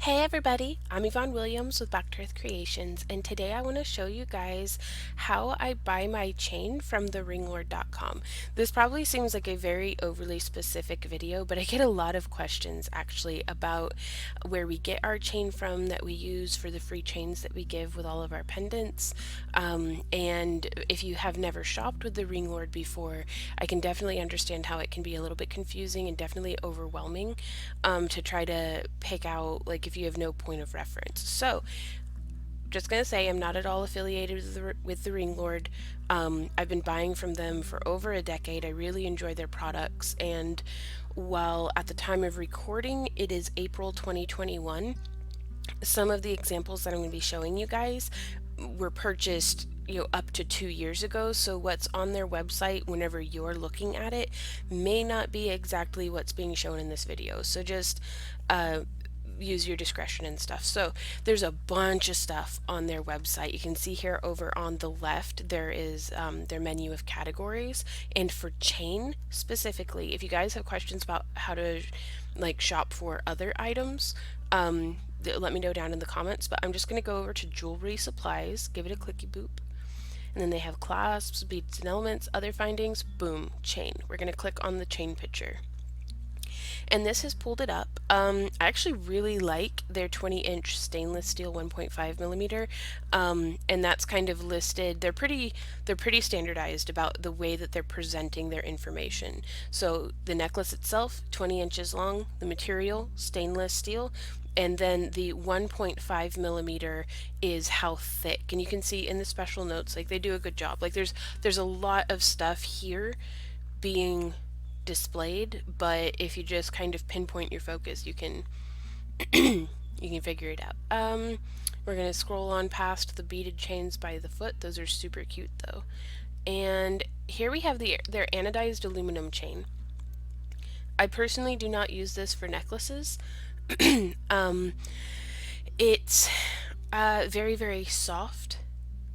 Hey everybody, I'm Yvonne Williams with Back to Earth Creations, and today I want to show you guys how I buy my chain from theringlord.com. This probably seems like a very overly specific video, but I get a lot of questions actually about where we get our chain from that we use for the free chains that we give with all of our pendants. And if you have never shopped with the Ringlord before, I can definitely understand how it can be a little bit confusing and definitely overwhelming to try to pick out like if you have no point of reference. So just gonna say I'm not at all affiliated with the Ringlord. I've been buying from them for over a decade. I really enjoy their products, and while at the time of recording it is April 2021, some of the examples that I'm going to be showing you guys were purchased up to 2 years ago, so what's on their website whenever you're looking at it may not be exactly what's being shown in this video, so just use your discretion and stuff. So there's a bunch of stuff on their website. You can see here over on the left there is their menu of categories, and for chain specifically, if you guys have questions about how to like shop for other items, let me know down in the comments. But I'm just going to go over to jewelry supplies, give it a clicky boop, and then they have clasps, beads and elements, other findings, boom, chain. We're going to click on the chain picture, and this has pulled it up. I actually really like their 20-inch stainless steel 1.5 millimeter, and that's kind of listed. They're pretty standardized about the way that they're presenting their information. So the necklace itself, 20 inches long, the material, stainless steel, and then the 1.5 millimeter is how thick. And you can see in the special notes, like they do a good job. Like there's a lot of stuff here being displayed, but if you just kind of pinpoint your focus, you can you can figure it out. We're gonna scroll on past the beaded chains by the foot. Those are super cute though. And here we have their anodized aluminum chain. I personally do not use this for necklaces. It's very, very soft,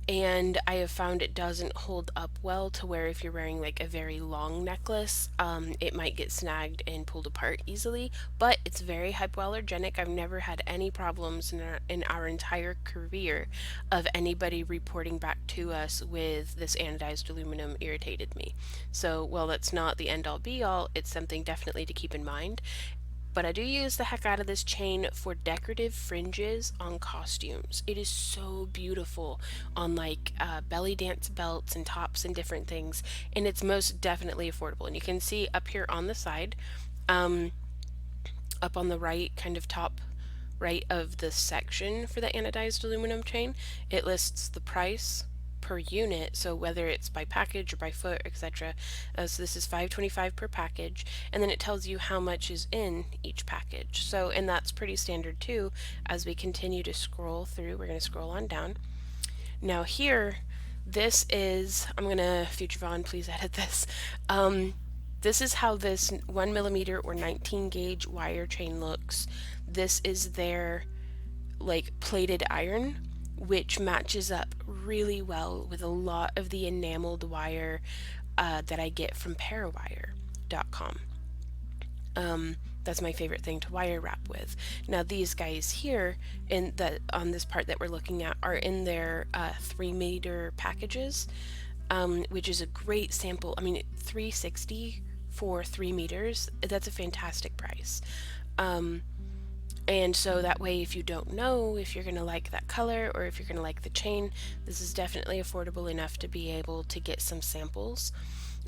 and I have found it doesn't hold up well to where if you're wearing like a very long necklace, it might get snagged and pulled apart easily, but it's very hypoallergenic. I've never had any problems in our entire career of anybody reporting back to us with this anodized aluminum irritated me. So while that's not the end all be all, it's something definitely to keep in mind. But I do use the heck out of this chain for decorative fringes on costumes. It is so beautiful on like belly dance belts and tops and different things, and it's most definitely affordable. And you can see up here on the side, up on the right, kind of top right of the section for the anodized aluminum chain, it lists the price per unit, so whether it's by package or by foot, etc. So this is $5.25 per package, and then it tells you how much is in each package. So, and that's pretty standard too. As we continue to scroll through, we're going to scroll on down. Now here, this is, I'm going to, Future Vaughn, please edit this. This is how this 1 millimeter or 19 gauge wire chain looks. This is their like plated iron, which matches up really well with a lot of the enameled wire that I get from parawire.com. That's my favorite thing to wire wrap with. Now these guys here on this part that we're looking at are in their 3-meter packages, which is a great sample. I mean, $360 for 3 meters. That's a fantastic price. And so that way, if you don't know if you're going to like that color or if you're going to like the chain, this is definitely affordable enough to be able to get some samples.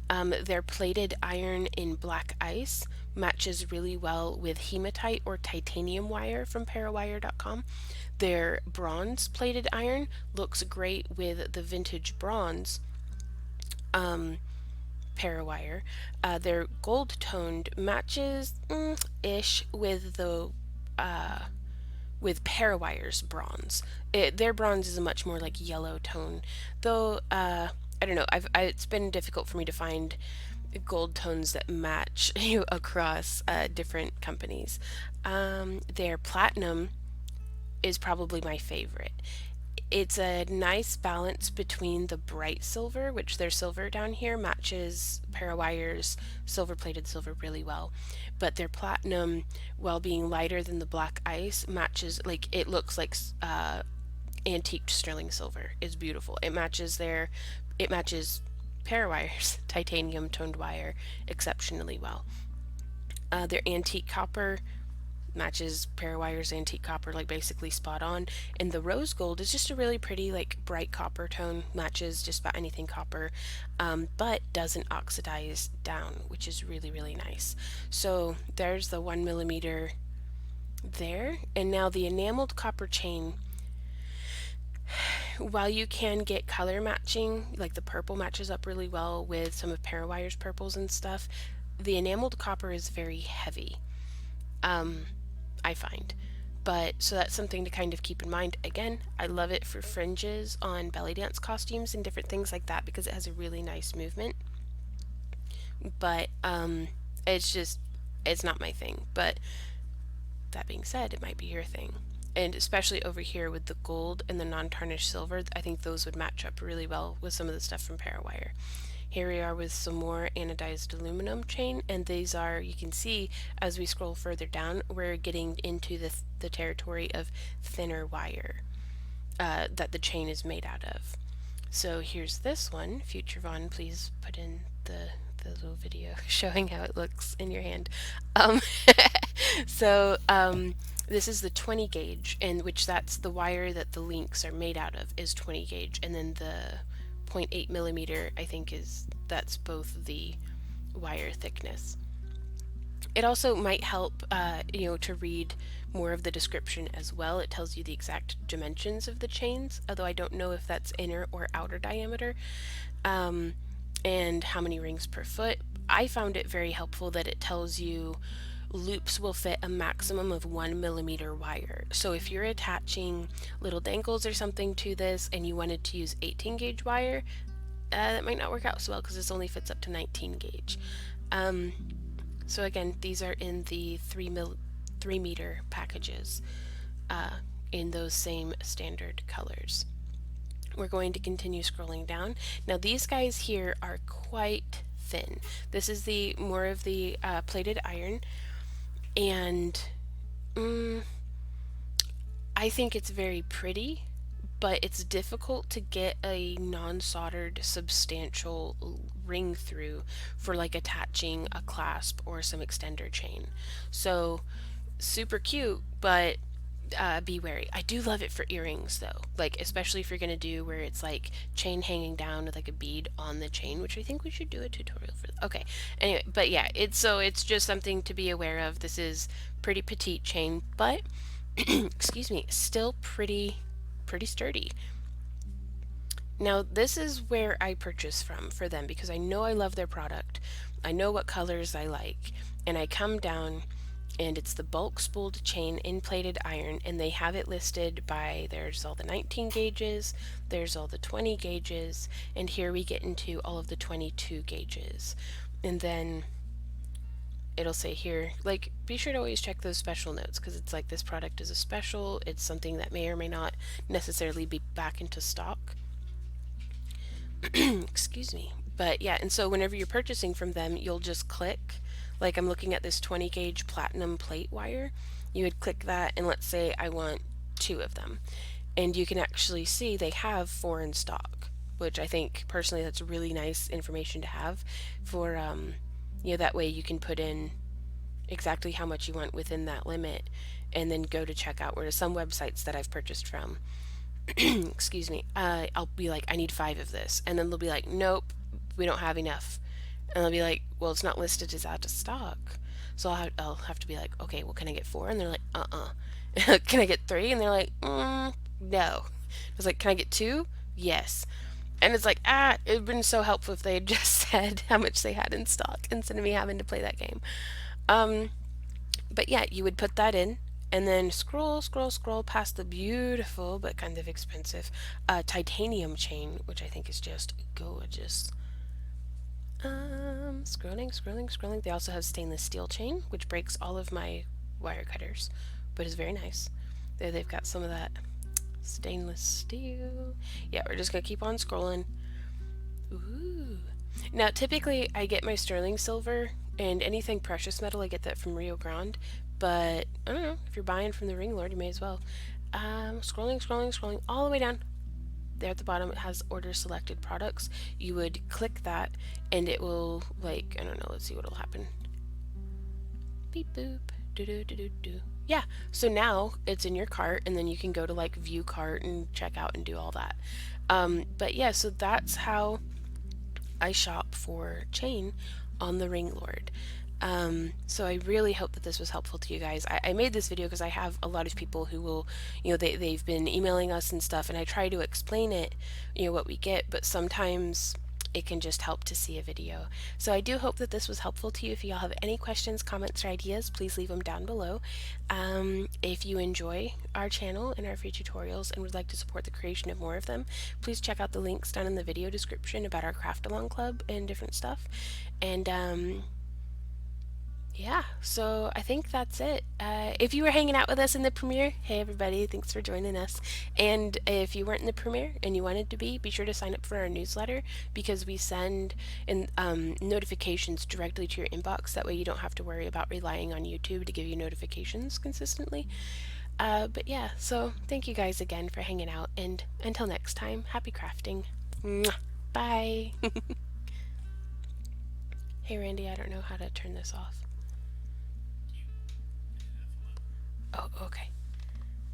Their plated iron in black ice matches really well with hematite or titanium wire from parawire.com. Their bronze plated iron looks great with the vintage bronze parawire. Their gold toned matches ish with the with Parawire's bronze. Their bronze is a much more like yellow tone, though. I don't know. It's been difficult for me to find gold tones that match across different companies. Their platinum is probably my favorite. It's a nice balance between the bright silver, which their silver down here matches Parawire's silver plated silver really well, but their platinum, while being lighter than the black ice, matches, like, it looks like antique sterling silver. Is beautiful. It matches Parawire's titanium toned wire exceptionally well. Their antique copper matches Parawire's antique copper, like, basically spot on. And the rose gold is just a really pretty, like, bright copper tone, matches just about anything copper, but doesn't oxidize down, which is really, really nice. So there's the 1 millimeter there. And now the enameled copper chain, while you can get color matching, like the purple matches up really well with some of Parawire's purples and stuff, the enameled copper is very heavy. I find. But so that's something to kind of keep in mind. Again, I love it for fringes on belly dance costumes and different things like that because it has a really nice movement. But it's just, it's not my thing. But that being said, it might be your thing. And especially over here with the gold and the non-tarnished silver, I think those would match up really well with some of the stuff from Parawire. Here we are with some more anodized aluminum chain, and these are, you can see as we scroll further down, we're getting into the territory of thinner wire that the chain is made out of. So here's this one. Future Vaughn, please put in the little video showing how it looks in your hand. Um, so this is the 20 gauge, and which that's the wire that the links are made out of is 20 gauge, and then the 0.8 millimeter, I think, that's both the wire thickness. It also might help, to read more of the description as well. It tells you the exact dimensions of the chains, although I don't know if that's inner or outer diameter, and how many rings per foot. I found it very helpful that it tells you loops will fit a maximum of 1 millimeter wire. So if you're attaching little dangles or something to this and you wanted to use 18 gauge wire, that might not work out so well because this only fits up to 19 gauge. So again, these are in the 3 meter packages in those same standard colors. We're going to continue scrolling down. Now these guys here are quite thin. This is the more of the plated iron, and I think it's very pretty, but it's difficult to get a non-soldered substantial ring through for like attaching a clasp or some extender chain. So super cute, but be wary. I do love it for earrings though, like especially if you're gonna do where it's like chain hanging down with like a bead on the chain, which I think we should do a tutorial for. Okay, anyway, but yeah, it's just something to be aware of. This is pretty petite chain, but excuse me, still pretty sturdy. Now this is where I purchase from for them because I know I love their product. I know what colors I like, and I come down and it's the bulk spooled chain in plated iron, and they have it listed by, there's all the 19 gauges, there's all the 20 gauges, and here we get into all of the 22 gauges. And then it'll say here, like, be sure to always check those special notes because it's like this product is a special, it's something that may or may not necessarily be back into stock. Excuse me. But yeah, and so whenever you're purchasing from them, you'll just click, like I'm looking at this 20 gauge platinum plate wire, you would click that, and let's say I want 2 of them, and you can actually see they have 4 in stock, which I think personally that's really nice information to have for that way you can put in exactly how much you want within that limit and then go to checkout. Whereas some websites that I've purchased from, excuse me, I'll be like, I need 5 of this, and then they'll be like, nope, we don't have enough, and they'll be like, well, it's not listed as out of stock. So I'll have to be like, okay, well, can I get 4? And they're like, can I get 3? And they're like, no. I was like, can I get 2? Yes. And it's like, it would have been so helpful if they had just said how much they had in stock instead of me having to play that game. But yeah, you would put that in and then scroll past the beautiful but kind of expensive titanium chain, which I think is just gorgeous. Scrolling. They also have stainless steel chain, which breaks all of my wire cutters, but is very nice. There they've got some of that Stainless steel. Yeah, we're just gonna keep on scrolling. Ooh. Now, typically, I get my sterling silver and anything precious metal, I get that from Rio Grande. But I don't know, if you're buying from the Ring Lord, you may as well. Scrolling all the way down. There at the bottom, it has order selected products. You would click that, and it will, like, I don't know, let's see what'll happen. Beep boop. Do do do do do. Yeah, so now it's in your cart, and then you can go to like view cart and check out and do all that. But yeah, so that's how I shop for chain on the Ring Lord. So I really hope that this was helpful to you guys. I made this video because I have a lot of people who will, they've been emailing us and stuff, and I try to explain it, what we get, but sometimes it can just help to see a video. So I do hope that this was helpful to you. If y'all have any questions, comments, or ideas, please leave them down below. If you enjoy our channel and our free tutorials and would like to support the creation of more of them, please check out the links down in the video description about our craft along club and different stuff. And yeah, so I think that's it. If you were hanging out with us in the premiere, hey everybody, thanks for joining us. And if you weren't in the premiere and you wanted to be sure to sign up for our newsletter because we send notifications directly to your inbox. That way you don't have to worry about relying on YouTube to give you notifications consistently. But yeah, so thank you guys again for hanging out, and until next time, happy crafting. Mwah. Bye. Hey Randy, I don't know how to turn this off. Oh, okay.